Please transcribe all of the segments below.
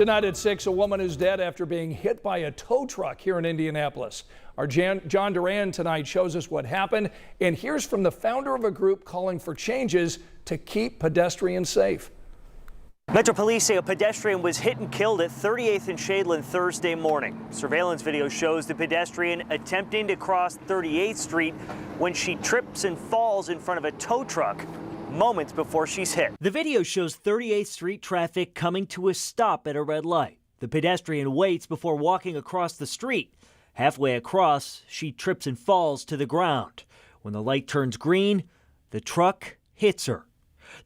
Tonight at 6, a woman is dead after being hit by a tow truck here in Indianapolis. Our John Doran tonight shows us what happened, and here's from the founder of a group calling for changes to keep pedestrians safe. Metro Police say a pedestrian was hit and killed at 38th and Shadeland Thursday morning. Surveillance video shows the pedestrian attempting to cross 38th Street when she trips and falls in front of a tow truck moments before she's hit. The video shows 38th Street traffic coming to a stop at a red light. The pedestrian waits before walking across the street. Halfway across, she trips and falls to the ground. When the light turns green, the truck hits her.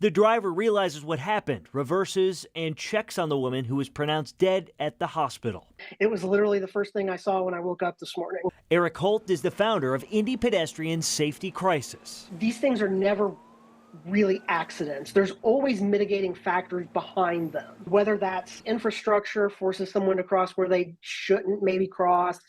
The driver realizes what happened, reverses, and checks on the woman, who was pronounced dead at the hospital. It was literally the first thing I saw when I woke up this morning. Eric Holt is the founder of Indy Pedestrian Safety Crisis. These things are never really accidents. There's always mitigating factors behind them, whether that's infrastructure forces someone to cross where they shouldn't maybe cross,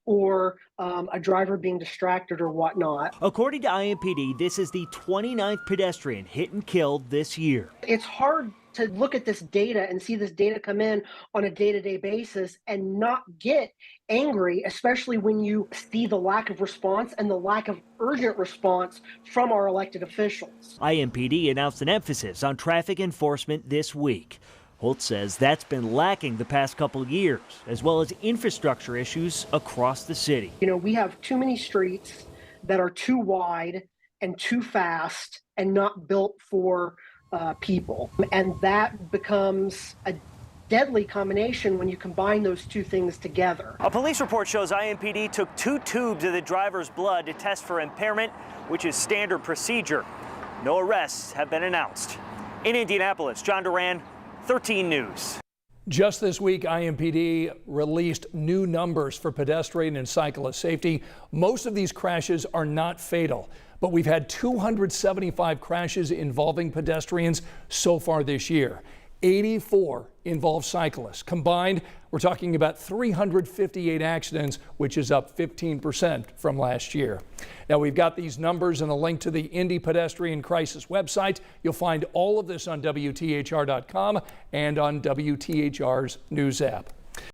or a driver being distracted or whatnot. According to IMPD, this is the 29th pedestrian hit and killed this year. It's hard to look at this data and see this data come in on a day-to-day basis and not get angry, especially when you see the lack of response and the lack of urgent response from our elected officials. IMPD announced an emphasis on traffic enforcement this week. Holt says that's been lacking the past couple years, as well as infrastructure issues across the city. You know, we have too many streets that are too wide and too fast and not built for people. And that becomes a deadly combination when you combine those two things together. A police report shows IMPD took 2 tubes of the driver's blood to test for impairment, which is standard procedure. No arrests have been announced. In Indianapolis, John Doran, 13 News. Just this week, IMPD released new numbers for pedestrian and cyclist safety. Most of these crashes are not fatal, but we've had 275 crashes involving pedestrians so far this year. 84 involve cyclists. Combined, we're talking about 358 accidents, which is up 15% from last year. Now, we've got these numbers and a link to the Indy Pedestrian Crisis website. You'll find all of this on WTHR.com and on WTHR's news app.